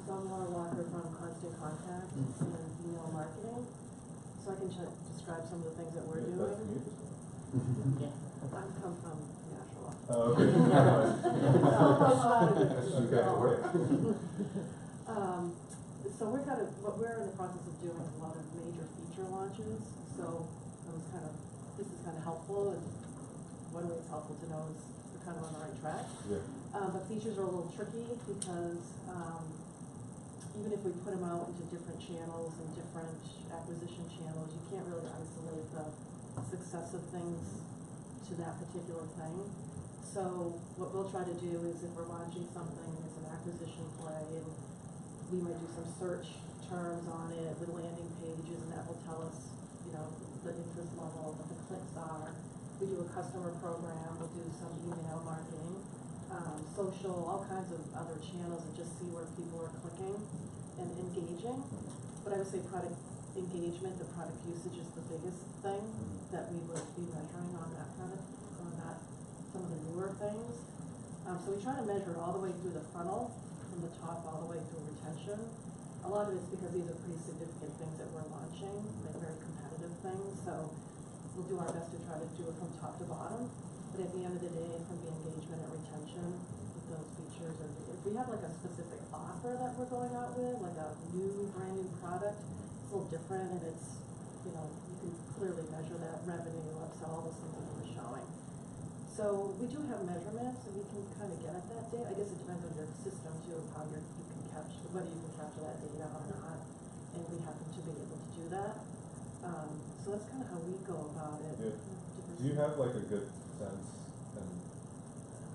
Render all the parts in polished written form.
So I'm Laura Walker from Constant Contact and email marketing. So I can describe some of the things that we're doing. That's me. Yeah. I come from Nashua. Oh, okay. Okay, work. So we're what we're in the process of doing a lot of major feature launches. So this is kind of helpful, and one way it's helpful to know is we're kind of on the right track. Yeah. But features are a little tricky because even if we put them out into different channels and different acquisition channels, you can't really isolate the success of things to that particular thing. So what we'll try to do is if we're launching something as an acquisition play, and we might do some search terms on it with landing pages, and that will tell us, you know, the interest level, what the clicks are. We do a customer program, we'll do some email marketing, social, all kinds of other channels, and just see where people are clicking and engaging. But I would say product engagement, the product usage is the biggest thing that we would be measuring on that some of the newer things. So we try to measure all the way through the funnel, from the top all the way through retention. A lot of it's because these are pretty significant things that we're launching, like very competitive things. So we'll do our best to try to do it from top to bottom. But at the end of the day, it's going to be engagement and retention with those features. And if we have like a specific offer that we're going out with, like a brand new product, it's a little different, and it's, you know, you can clearly measure that revenue, upsell, all those things that we're showing. So we do have measurements, and we can kind of get at that data. I guess it depends on your system too, of how you can capture, whether you can capture that data or not. And we happen to be able to do that. So that's kind of how we go about it. Yeah. Do you have like a good sense, and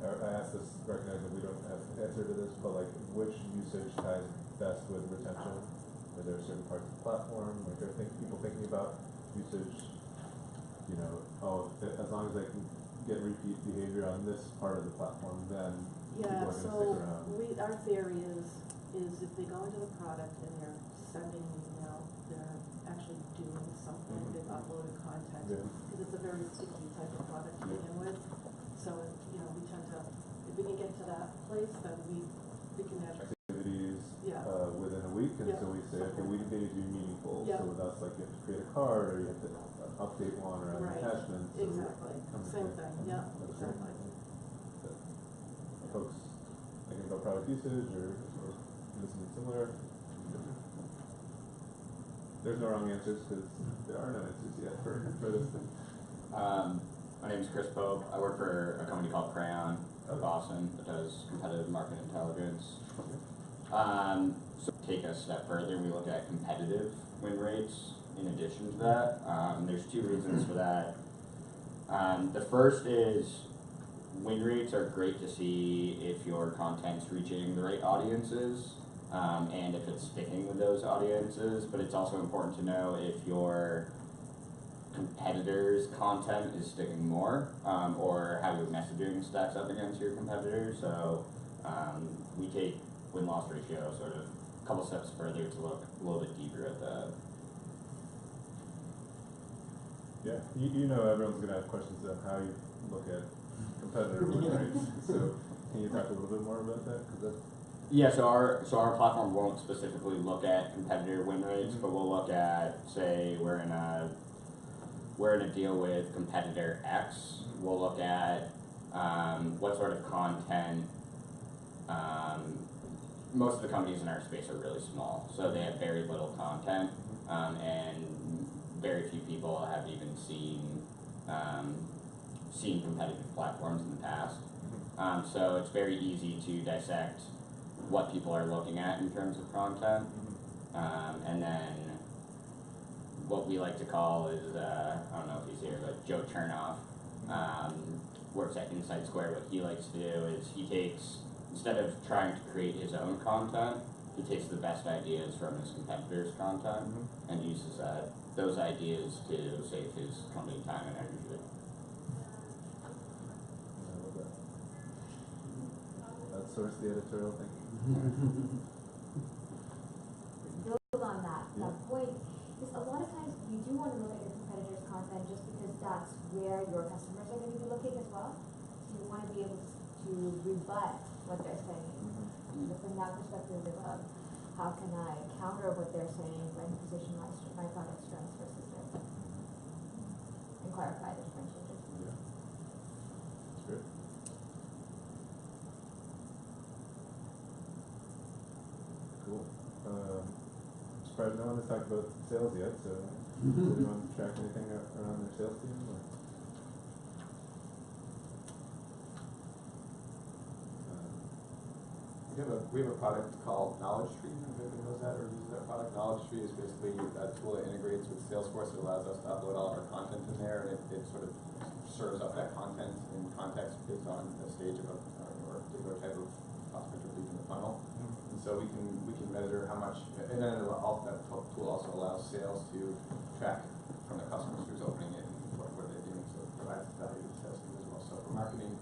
I ask this recognizing we don't have an answer to this, but like which usage ties best with retention? Are there certain parts of the platform? Like are people thinking about usage, you know, as long as they can get repeat behavior on this part of the platform, then people are going to stick around? Our theory is if they go into the product and they're sending an email, they're actually doing something, they've uploaded content, because it's a very sticky type of product to begin with. So, you know, we tend to, if we can get to that place, then we can measure activities within a week, and so we say, okay, we need to be meaningful. So with us, like you have to create a card, or you have to update one, or add attachments. Exactly. Same thing. Yeah. Exactly. Folks thinking about product usage or something similar. There's no wrong answers because there are no answers yet for this thing. My name is Chris Pope. I work for a company called Crayon of Boston that does competitive market intelligence. So take a step further, we look at competitive win rates in addition to that. There's two reasons for that. The first is win rates are great to see if your content's reaching the right audiences and if it's sticking with those audiences, but it's also important to know if your competitors' content is sticking more or how your messaging stacks up against your competitors. So we take win-loss ratio sort of a couple steps further to look a little bit deeper at that. Yeah, you know everyone's going to have questions on how you look at competitor win rates. So can you talk a little bit more about that? Yeah, so our platform won't specifically look at competitor win rates, but we'll look at, say, we're in a deal with competitor X. We'll look at what sort of content. Most of the companies in our space are really small, so they have very little content, and very few people have even seen competitive platforms in the past. So it's very easy to dissect what people are looking at in terms of content, and then what we like to call is, I don't know if he's here, but Joe Chernoff works at Insight Square. What he likes to do is he takes, instead of trying to create his own content, he takes the best ideas from his competitors' content and uses those ideas to save his company time and energy. Source the editorial thinking. Build on that point, because a lot of times you do want to look at your competitors' content just because that's where your customers are going to be looking as well. So you want to be able to rebut what they're saying. So from that perspective, how can I counter what they're saying and position my product strengths versus theirs, and clarify the differentiators. Yeah. That's great. Cool. I'm surprised no one has talked about sales yet, so does anyone track anything around their sales team? Or? We have a product called Knowledge Tree. If anybody knows that or uses that product, Knowledge Tree is basically a tool that integrates with Salesforce. It allows us to upload all of our content in there, and it sort of serves up that content in context based on the stage of a or a particular type of prospect or lead in the funnel. And so we can measure how much, and then that tool also allows sales to track from the customers who's opening it and what they're doing. So it provides value to the sales team as well. So for marketing,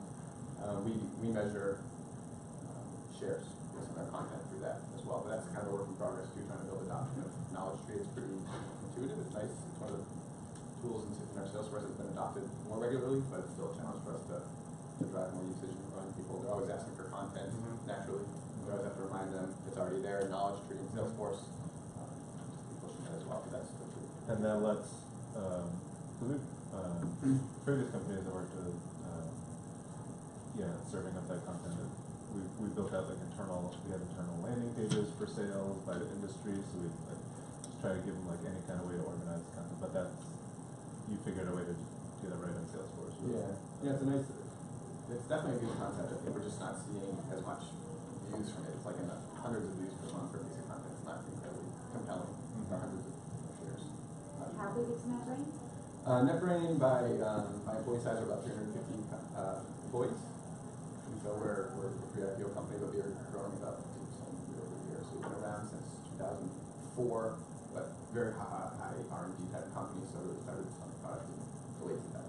we measure shares based on their content through that as well. But that's kind of a work in progress too, trying to build adoption of Knowledge Tree. It's pretty intuitive, it's nice. It's one of the tools in our Salesforce that's been adopted more regularly, but it's still a challenge for us to drive more usage and remind people. They're always asking for content naturally. We always have to remind them it's already there, Knowledge Tree in Salesforce. Just keep pushing that as well, because that's the tool. And that lets, so we've, previous companies that worked with, serving up that content. We built out like we have internal landing pages for sales by the industry, so we like just try to give them like any kind of way to organize the content. But you figured a way to do that right in Salesforce. Yeah, it's definitely a good concept. I think we're just not seeing as much views from it. It's like in the hundreds of views per month for a piece of content. It's not incredibly compelling. For hundreds of shares. How big is NetBrain? NetBrain by employee size are about 350 employees. And so we're a pre-IPO company, but we're growing about 2% year over year. So we've been around since 2004, but very high R&D type company. So we started some products in the late 2000s.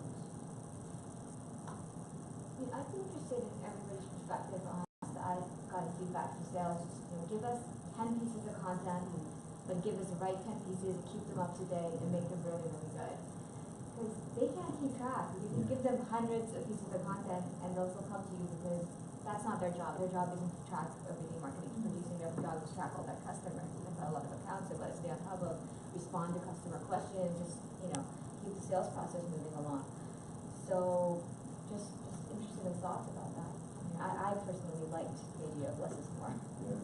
I'd be interested in everybody's perspective on this. I've gotten feedback from sales. Give us 10 pieces of content, but give us the right 10 pieces, keep them up to date, and make them really, really good. Because they can't keep track. You can give them hundreds of pieces of content, and those will come to you because that's not their job. Their job isn't to track everything marketing is producing. Their job is to track all their customers. They've got a lot of accounts. They've got to stay on top of, respond to customer questions, just keep the sales process moving along. So just interested in thoughts about that. I personally liked the idea of less is more. Do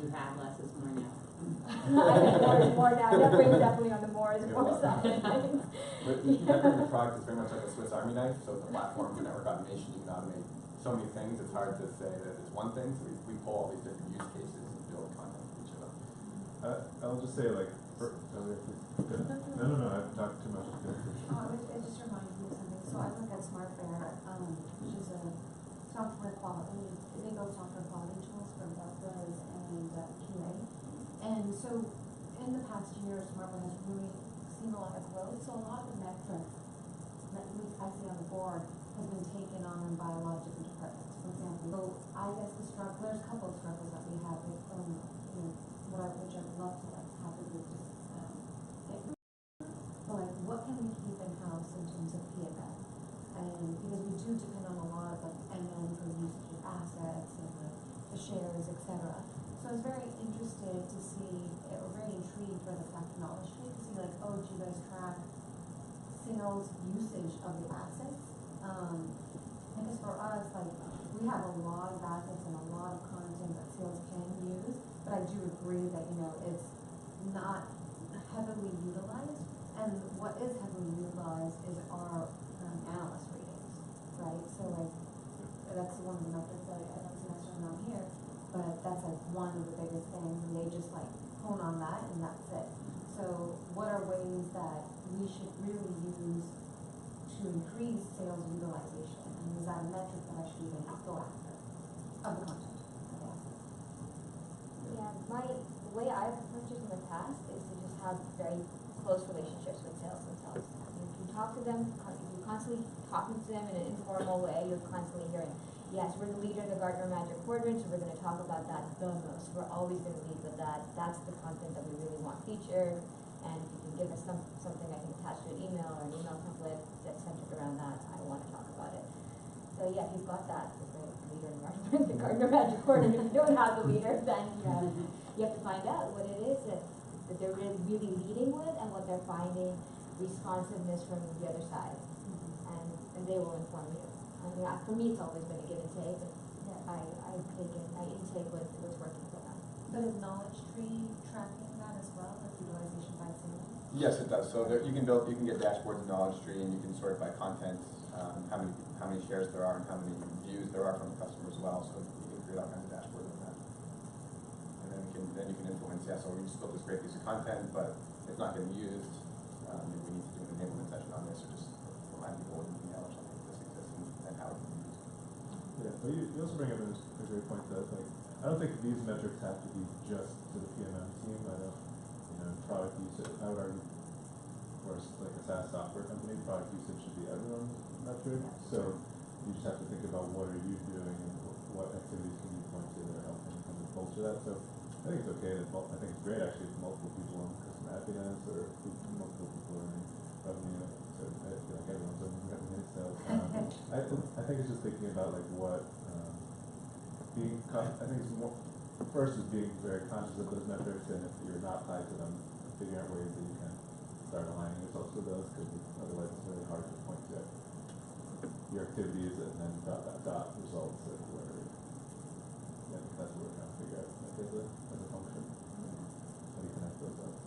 you have less is more now? I think more is more now. NetBrain's definitely on the more is more side. But the product is very much like a Swiss Army knife, so it's a platform for network automation. You can automate so many things. It's hard to say that it's one thing. So we pull all these different use cases and build content for each of them. I'll just say like, no, I've talked too much. It just reminds me of something. So I work at SmartFair, which is a software quality, they build software quality tools for Buzz and QA. And so in the past year, SmartFair has really seen a lot of growth. So a lot of the metrics that at least I see on the board has been taken on by a lot of different departments. For example, so I guess there's a couple of struggles that we have with, which I would love to have the group just like what can we keep in house in terms of PMS? And because we do depend on a lot of like ML for usage of assets and the shares, etc. So I was very interested to see, or very intrigued by the fact Knowledge Tree to see like, oh, do you guys track sales usage of the assets? Because for us, like we have a lot of assets and a lot of content that sales can use, but I do agree that it's not heavily utilized. And what is heavily utilized is our analyst ratings, right? So like that's one of the metrics that I don't see necessarily on here, but that's like one of the biggest things, and they just like hone on that, and that's it. So what are ways that we should really use to increase sales utilization? And is that a metric that I should even go after of the content of the assets? Yeah, the way I've approached it in the past is to just have very close relationships with sales themselves. You talk to them, you're constantly talking to them in an informal way, you're constantly hearing, yes, we're the leader in the Gartner Magic Quadrant, so we're going to talk about that the most. We're always going to lead with that. That's the content that we really want featured, and if you can give us something I can attach to an email or an email template that's centered around that, I want to talk about it. So yeah, you've got that. You're the leader in the Gartner Magic Quadrant. If you don't have the leader, then you have to find out what it is that they're really leading with and what they're finding responsiveness from the other side. And they will inform you. I mean, for me, it's always been a give and take, and I intake what's working for them. But is Knowledge Tree tracking that as well, like utilization by sales? Yes, it does. So there, you can get dashboards in Knowledge Tree, and you can sort by content, how many shares there are and how many views there are from the customer as well. So you can create all kinds of dashboards on that. And then you can influence, yeah, so we just built this great piece of content, but it's not getting used. Maybe we need to do an enablement session on this, or just remind people in email or something that this exists and how it can be used. Yeah, but you also bring up a great point that, like, I don't think these metrics have to be just to the PMM team. I don't, product usage, I would argue, of course, like a SaaS software company, product usage should be everyone's metric. So you just have to think about what are you doing and what activities can you point to that are helping kind of bolster that. So I think it's okay I think it's great actually if multiple people in customer happiness or if multiple people are in revenue. So I feel like everyone's in revenue. So I think it's just thinking about like what I think it's more, first is being very conscious of those metrics, and if you're not tied to them, figuring out ways that you can start aligning yourself with those, because otherwise it's really hard to point to your activities and then dot results of where, I think that's what we're trying to figure out, like as a function. How do you connect those up?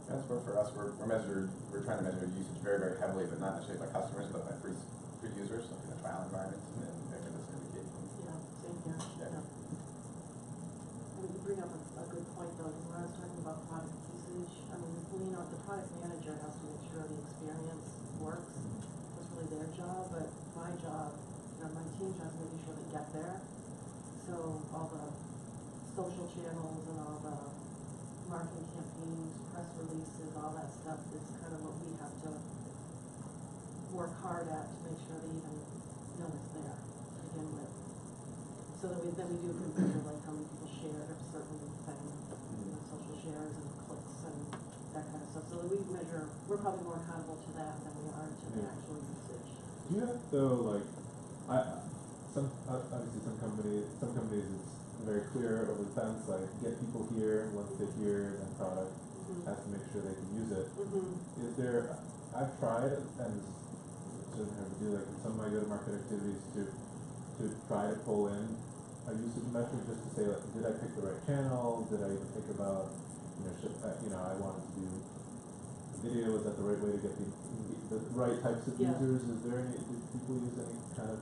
That's where for us, we're trying to measure usage very, very heavily, but not necessarily by customers, but by free users, like in the trial environments, and then they're going to syndicate. Yeah, same here. Yeah. And you bring up a good point though, when I was talking about product usage, I mean, the product manager has to make sure the experience works. That's really their job, but my job, my team's job is making sure they get there. So all the social channels and all the marketing campaigns, press releases, all that stuff is kind of what we have to work hard at to make sure they even know it's there to begin with. So that we do consider like how many people share a certain thing, social shares and clicks and that kind of stuff. So that we measure, we're probably more accountable to that than we are to the actual usage. Do you have though, like, obviously some companies it's very clear over the fence, like get people here, once they're here, then product has to make sure they can use it. Is there, I've tried, and it shouldn't have to do like in some of my go-to-market activities to try to pull in a usage metric just to say like, did I pick the right channel? Did I even think about, I wanted to do video, is that the right way to get the right types of users? Is there do people use any kind of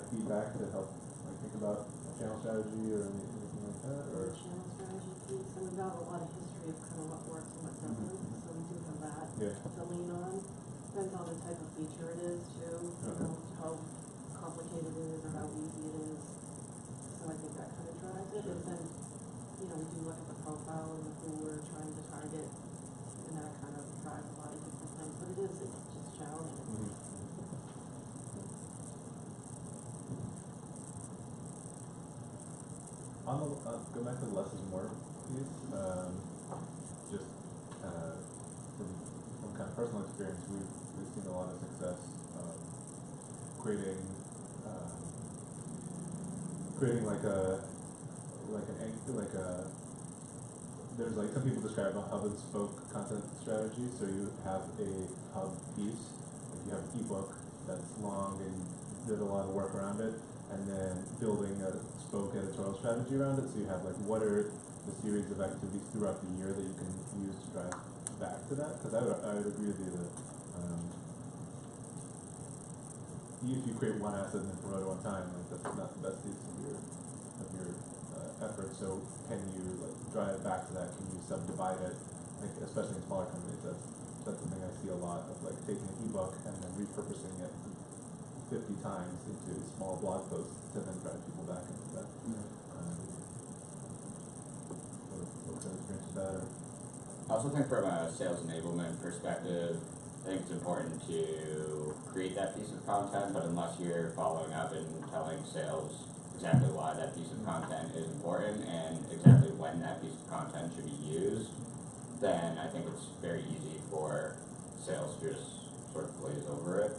feedback to help like think about a channel strategy or anything like that? Or Channel strategy piece, and we've got a lot of history of kind of what works and what doesn't, so we do have that to lean on. Depends on the type of feature it is too, how complicated it is or how easy it is. So I think that kind of drives it. But then, we do look at the profile and who we're trying to target, and that kind of drives a lot of different things. But it's just challenging. On the go back to the less is more piece, just from kind of personal experience, we've seen a lot of success creating there's like some people describe a hub and spoke content strategy. So you have a hub piece, like you have an ebook that's long and you did a lot of work around it, and then building a spoke editorial strategy around it. So you have like what are the series of activities throughout the year that you can use to drive back to that? Because I would agree with you that if you create one asset and then promote it one time, like that's not the best use of your effort. So can you like drive back to that? Can you subdivide it? Like especially in smaller companies, that's the thing I see a lot of, like taking an ebook and then repurposing it 50 times into small blog posts to then drive people back into that. Folks have experience with that? Or? I also think from a sales enablement perspective, I think it's important to create that piece of content, but unless you're following up and telling sales exactly why that piece of content is important and exactly when that piece of content should be used, then I think it's very easy for sales to just sort of glaze over it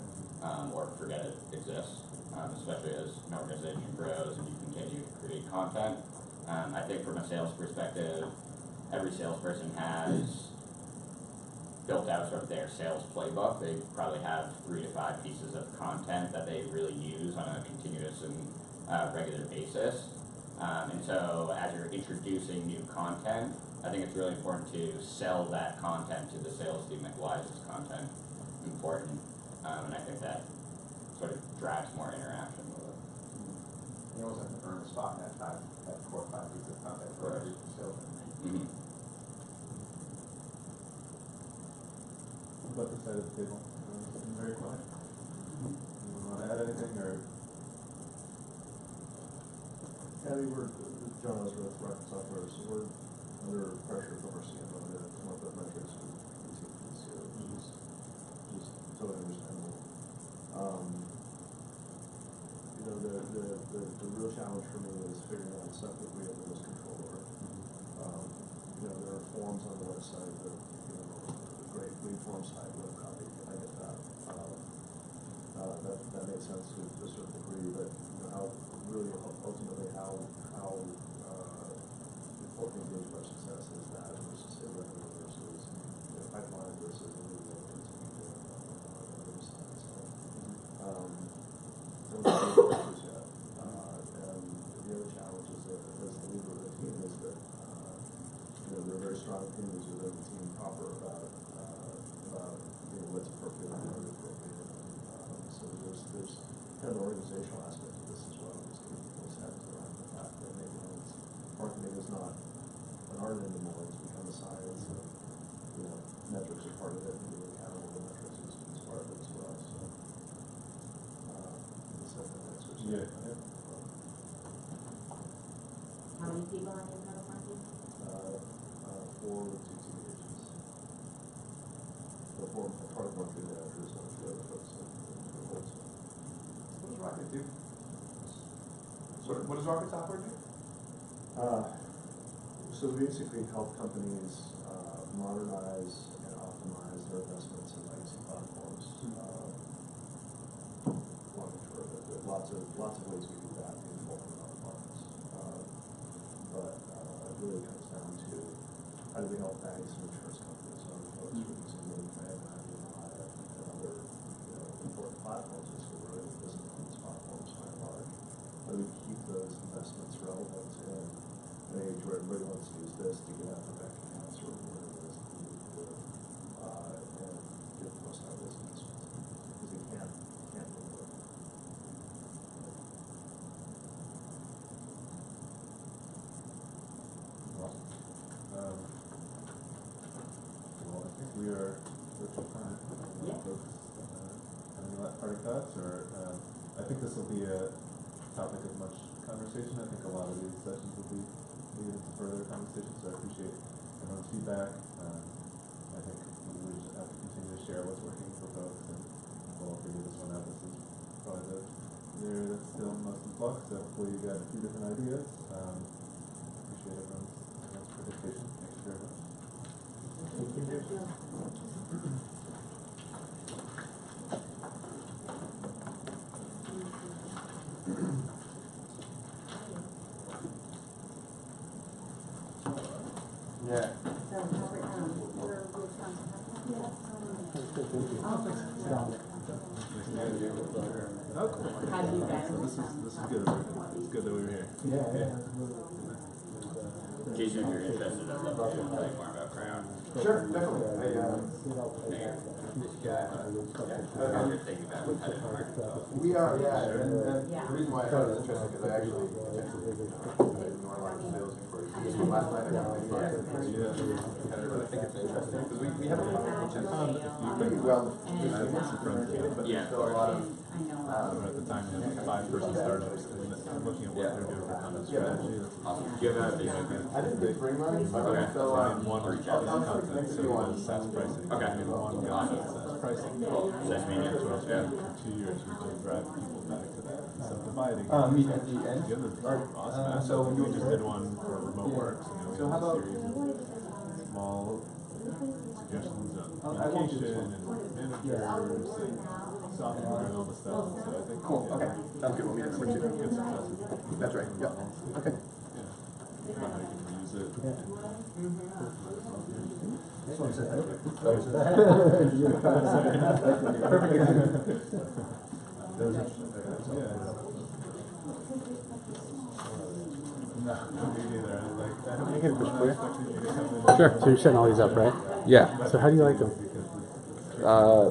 or forget it exists, especially as an organization grows and you continue to create content. I think from a sales perspective, every salesperson has built out sort of their sales playbook. They probably have 3 to 5 pieces of content that they really use on a continuous and regular basis. And so as you're introducing new content, I think it's really important to sell that content to the sales team, like why is this content important? And I think that sort of drives more interaction with it. You always have to earn a spot in that 4 or 5 pieces of content for every sales. Mm-hmm. What about this side of the table? Everyone's very quiet. You want to add anything, or? Yeah, I mean, John Osborne with Rocket Software, so we're under pressure from our CMO to come up with metrics for the team this year, which is just totally understandable. You know, the real challenge for me is figuring out stuff that we have the most control over. You know, there are forms on the website that, you know, the great lead forms type web copy, I get that. That makes sense to a certain degree, but you know, how really ultimately how important engage our success is that versus hit revenue versus pipeline versus a new versus on the other side. So don't have any answers yet. And the other challenge is that as the leader of the team is that you know, there are very strong opinions within the team proper about you know, what's appropriate and not appropriate. So there's kind of an organizational aspect to this as well, just getting people's heads around the fact that maybe marketing is not an art anymore, it's become a science, and you know, metrics are part of it, and being accountable to metrics is part of it as well. So the second answer is Yeah. How many people on your total marketing? 4 with 2 THs. The 4 product marketing managers and 2 other folks in the whole team. What does Rocket do? What does Rocket Software do? So we basically help companies modernize and optimize their investments in legacy platforms. Long and short, lots of ways we do that in both of our departments. But it really comes down to how do we help banks and insurance companies on what's using mainframe and IBMI and other important platforms as we're running the business on these platforms by and large. How do we keep those investments relevant in an age where everybody wants to use this to get out their bank accounts or whatever it is that we need to do, and get the most out of those investments, because we can't move it. Awesome. Well, I think we are at time. Yeah. Folks, any parting thoughts, or I think this will be a topic of much conversation. I think a lot of these sessions will be leading to further conversation, so I appreciate everyone's feedback. I think we just have to continue to share what's working for folks, and we'll figure this one out. This is probably the year that's still most in flux, so hopefully you got a few different ideas. Appreciate everyone's participation. Thank you very much. Thank you. Yeah. So, Robert, we're Wisconsin. Oh, cool. How do you guys? So this is good. It's good that we were here. In case you're interested, I'd love to tell you more about Crown. Sure, definitely. You're thinking about competitive market. We are, yeah, and the reason why I thought it was interesting is I actually normalized sales inquiries. Last night I got my competitor, I think it's interesting, because we have a product which is pretty well distributed, but Yeah, there's still a lot of I know. At the time, we had 5-person startups, and looking at what they're doing for content strategy. Awesome. Do you have a basic? I didn't bring mine, but Okay. so One I'll reach send out it content, if so you we want. do SaaS pricing. Okay. And one guy does SaaS pricing. Nice meeting you. So for Yeah. 2 years, we've been driving people back to that. Subdividing. Meet at the end. The other awesome. so we you just did one for remote work. So So how about- series of small suggestions on I won't do this communication and managers and software and all the stuff. So I think Cool, okay, sounds good, we'll meet at 2. good success. That's right, yeah, okay. Yeah. Sure. So you're setting all these up, right? Yeah. So how do you like them?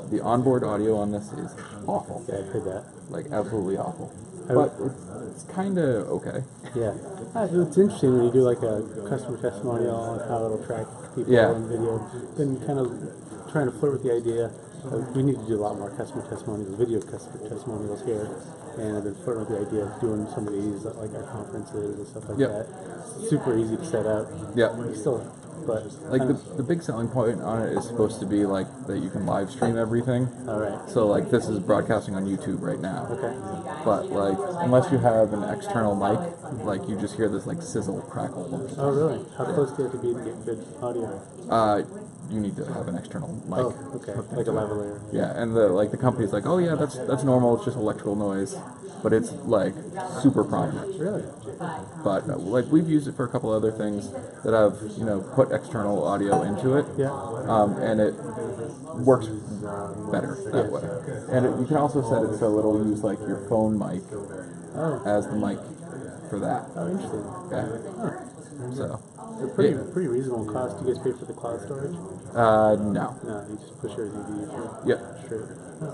The onboard audio on this is awful. Yeah, I've heard that. Like absolutely awful. I But would- it's kind of okay. Yeah. It's interesting when you do like a customer testimonial and how it'll track people Yeah. on video. Been kind of trying to flirt with the idea of we need to do a lot more customer testimonials, video customer testimonials here. And I've been flirting with the idea of doing some of these at like our conferences and stuff like Yep. that. Super easy to set up. Yeah. Still, but Like kind the big selling point on it is supposed to be like that you can live stream everything. all right. So like this is broadcasting on YouTube right now. Okay. But like unless you have an external mic, like you just hear this like sizzle crackle. Oh really? How close do you have to be to get good audio? You need to have an external mic. Oh, okay. Like a lavalier. Yeah, and the company's like, oh yeah, that's normal. It's just electrical noise, but it's like super prominent. Really? But like we've used it for a couple other things that have put external audio into it. Yeah. And it works better that way. And you can also set it so it'll use like your phone mic Oh. as the mic for that. Oh, interesting. Yeah. So. They're pretty reasonable cost. Do you guys pay for the cloud storage? No. No, you just push everything to YouTube. Yep. Straight.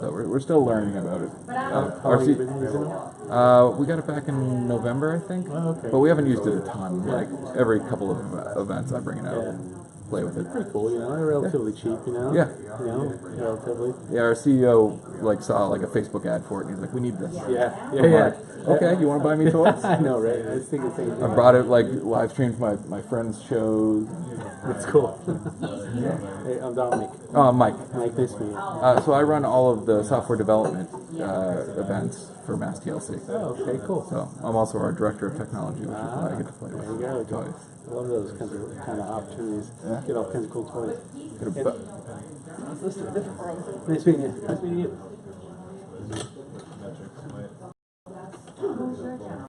So we're still learning about it. How long have you been using it? We got it back in November, I think. Oh, okay. But we haven't used it a ton. Like every couple of events, I bring it out, Yeah. and play with it. Pretty cool, They're relatively cheap, Yeah. Relatively. Yeah, our CEO like saw like a Facebook ad for it, and he's like, "We need this." Yeah, yeah, I'm yeah. like, okay, you want to buy me toys? I know, right? I was thinking the same I thing. brought it like live streamed my friends' shows. That's cool. Hey, I'm Dominic. Mike. Mike, nice to meet you. So I run all of the software development events for Mass TLC. Oh, okay, cool. So I'm also our director of technology, which is why I get to play There with you go. toys. I love those kind of opportunities. Yeah. Get all kinds of cool toys. Get a bu- Nice meeting you. Nice meeting you.